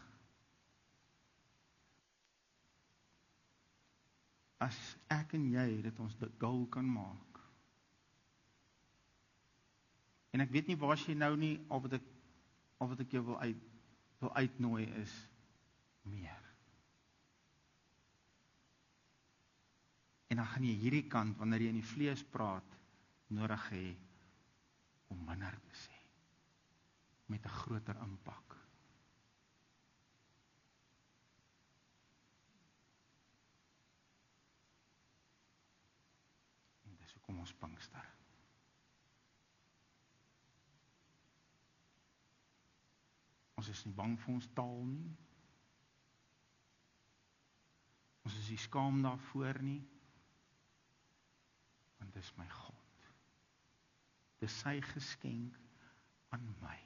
as ek en jy dit ons goal kan maak. En ek weet nie waar jy nou nie al wat ek jou wil uitnooi is meer. En dan gaan jy hierdie kant, wanneer jy in die vlees praat, nodig hê om minder te sê, met 'n groter impak. En dis hoekom ons Pinkster. Ons is nie bang vir ons taal nie. Ons is nie skaam daarvoor nie. Want dis my God. Dis sy geskenk aan my.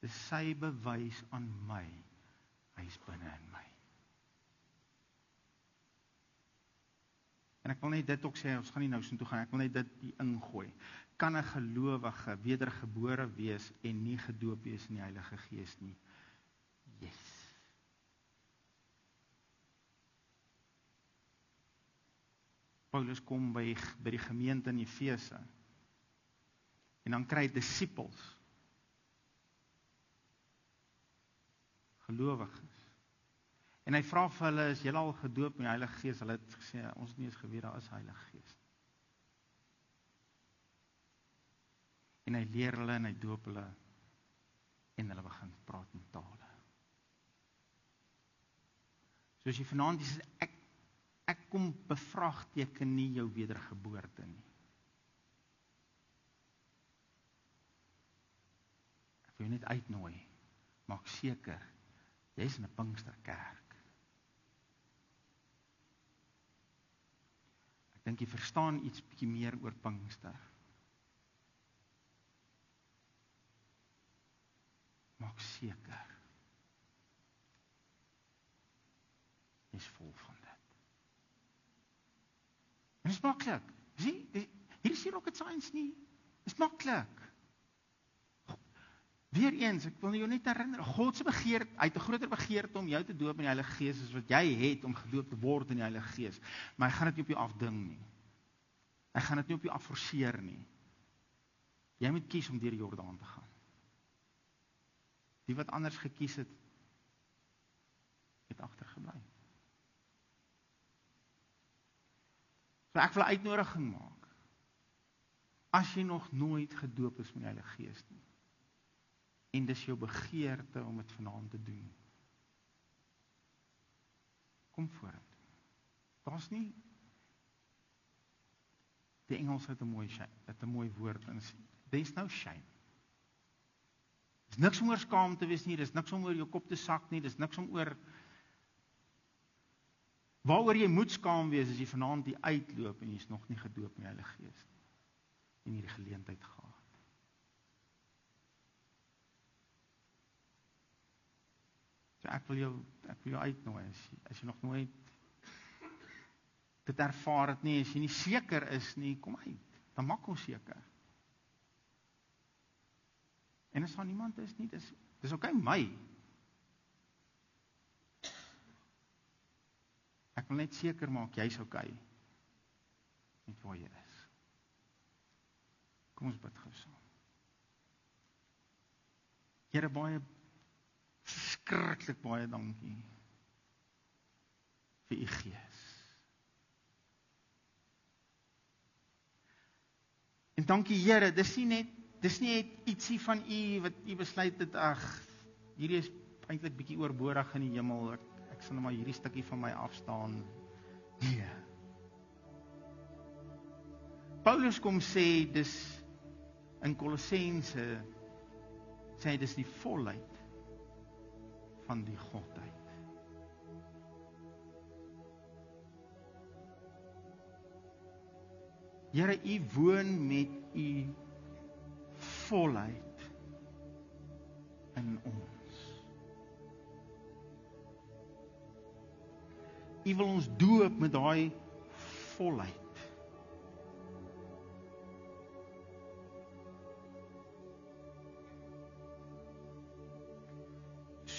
Dis sy bewys aan my. Hy is binne in my. En ek wil net dit ook sê, ons gaan nie nou so toe gaan, ek wil net dit hier ingooi. Kan 'n gelowige wedergebore wees en nie gedoop wees in die Heilige Gees nie? Yes. Paulus kom by die gemeente in Efese en dan kry hy disippels, gelowiges. En hy vra vir hulle, is julle al gedoop met die Heilige Gees? Hulle het gesê, ons het nie eens geweet daar is Heilige Gees. En hy leer hulle en hy doop hulle en hulle begin praat in tale. So as jy vanaand sê, ek kom bevraagteken nie jou wedergeboorte nie. Ek wil jou net uitnooi, maak seker, jy is in 'n Pinksterkerk. Ek dink jy verstaan iets bietjie meer oor Pinkster. Maak seker, jy is vol van dit. En dit is maklik. Sien, hier is nie rocket science nie. Dit is maklik. Weereens, ek wil jou net herinner, God se begeerte, hy het 'n groter begeerte om jou te doop in die Heilige Gees as wat jy het om gedoop te word in die Heilige Gees. Maar hy gaan dit nie op jou afding nie. Hy gaan dit nie op jou afforceer nie. Jy moet kies om deur die Jordaan te gaan. Die wat anders gekies het, het agtergebly. So ek wil 'n uitnodiging maak. As jy nog nooit gedoop is met die Heilige Gees nie, en dis jou begeerte om dit vanaand te doen, kom vorentoe. Daar's nie, die Engels het 'n mooi woord in, there's no shame. Dis niks om oor skaam te wees nie, dis niks om oor jou kop te sak nie, dis niks om oor waaroor jy moet skaam wees as jy vanaand die uitloop en jy is nog nie gedoop in die Heilige Gees nie, en hierdie geleentheid gehad. So ek wil jou uitnooi, as jy nog nooit dit ervaar het nie, as jy nie seker is nie, kom uit, dan maak ons seker. En as daar niemand is nie, dis okay my. Ek wil net seker maak, jy's okay, met waar jy is. Kom ons bid gou saam. Here, baie, verskriklik baie dankie, vir u Gees. En dankie Here, dis nie net ietsie van u, wat u besluit het, hierdie is eintlik bietjie oorbodig in die hemel, ek sal maar hierdie stukkie van my afstaan. Nee. Paulus kom sê, dis in Kolossense, sê hy, dis die volheid van die Godheid. Here, u woon met u volheid in ons. U wil ons doop met daai volheid.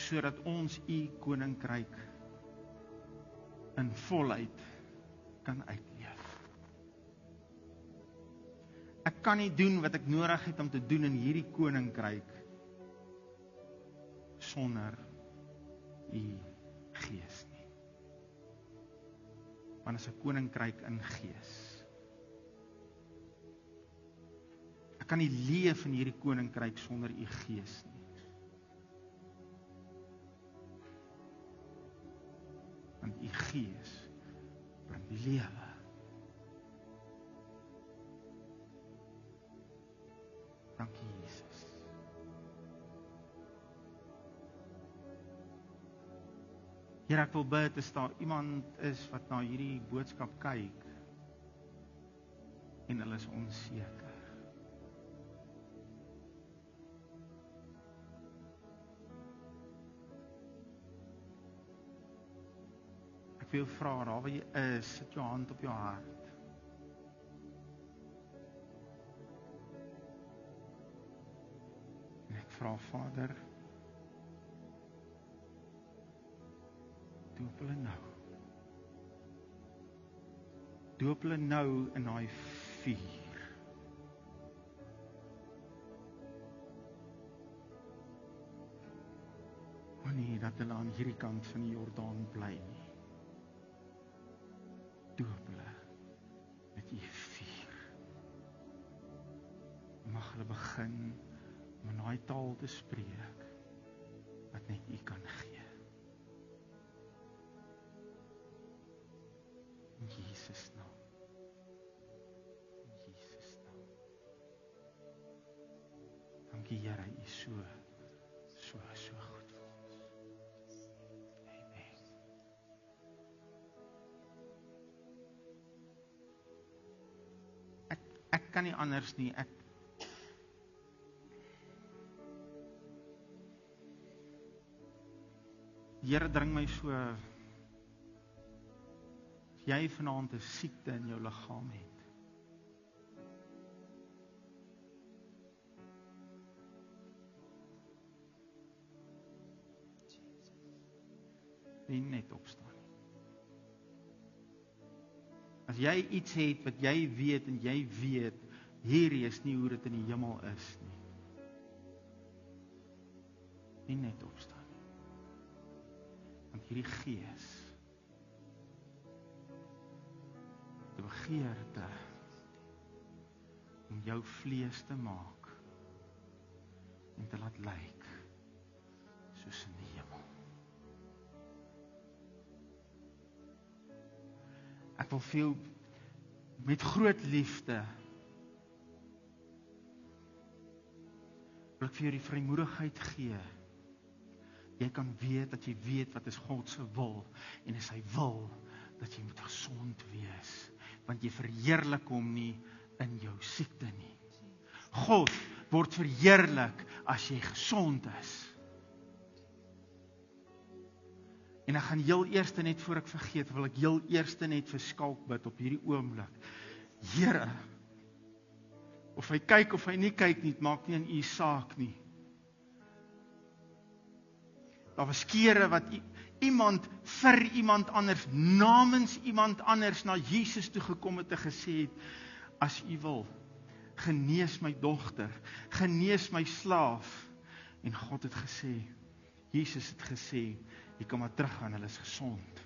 Sodat ons u koninkryk in volheid kan uitleef. Ek kan nie doen wat ek nodig het om te doen in hierdie koninkryk sonder u Gees nie. Want is 'n koninkryk in Gees. Ek kan nie leef in hierdie koninkryk sonder u Gees nie. Want u Gees bring die lewe. Dankie Jesus. Here, ek wil bid, as daar iemand is wat na hierdie boodskap kyk en hulle is onseker. Ek wil vra, daar waar jy is, sit jou hand op jou hart. En ek vra, Vader, doop hulle nou. Doop hulle nou in daai vuur. O nee, dat hulle aan hierdie kant van die Jordaan bly nie. Doop hulle met u vuur. Mag hulle begin om in daai taal te spreek wat net u kan gee. In Jesus naam. In Jesus naam. Dankie Here, u is so goed vir ons. Amen. Ek kan nie anders nie. Die Here dring my so, as jy vanaand 'n siekte in jou liggaam het, nie net opstaan. As jy iets het wat jy weet en jy weet, hierdie is nie hoe dit in die hemel is nie. Nie net opstaan. Want hierdie Gees, die begeerte om jou vlees te maak en te laat lyk soos in die hemel. Ek wil vir jou met groot liefde wil ek vir jou die vrymoedigheid gee. Jy kan weet dat jy weet wat is God se wil, en is hy wil dat jy moet gesond wees, want jy verheerlik hom nie in jou siekte nie. God word verheerlik as jy gesond is. En ek gaan heel eerste net voor ek vergeet, wil ek heel eerste net vir Skalk bid op hierdie oomblik. Here, of hy kyk of hy nie kyk nie, het maak nie in u saak nie. Daar was kere wat iemand vir iemand anders, namens iemand anders na Jesus toe gekom het en gesê het, as u wil, genees my dogter, genees my slaaf. En God het gesê, Jesus het gesê, jy kan maar teruggaan, hulle is gesond.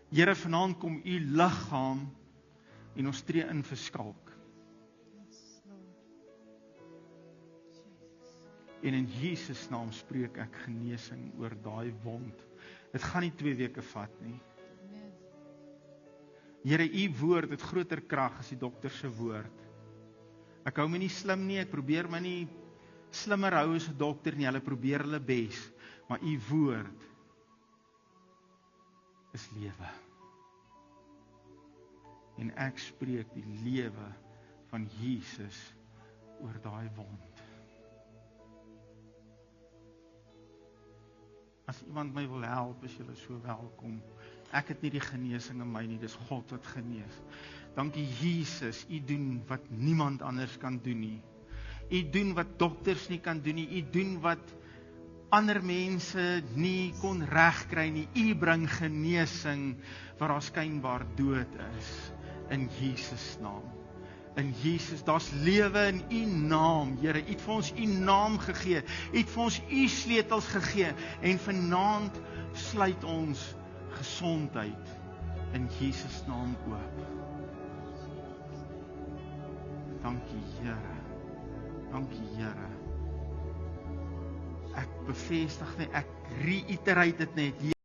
Here, vanaand kom u liggaam en ons tree in vir Skalk. En in Jesus naam spreek ek genesing oor daai wond. Dit gaan nie 2 weke vat nie. Here, u woord het groter krag as die dokter se woord. Ek hou my nie slim nie, ek probeer my nie slimmer hou as 'n dokter nie, hulle probeer hulle bes, maar u woord is lewe. En ek spreek die lewe van Jesus oor daai wond. As iemand my wil help, is julle so welkom. Ek het nie die genesing in my nie, dis God wat genees. Dankie Jesus, u doen wat niemand anders kan doen nie. U doen wat dokters nie kan doen nie, u doen wat ander mense nie kon regkry nie. U bring genesing waar daar skynbaar dood is, in Jesus naam. In Jesus, daar's lewe in u naam, Here. U het vir ons u naam gegee, u het vir ons u sleutels gegee, en vanaand sluit ons gesondheid in Jesus naam oop. Dankie Here, dankie Here. Ek bevestig net, ek reiterate dit net,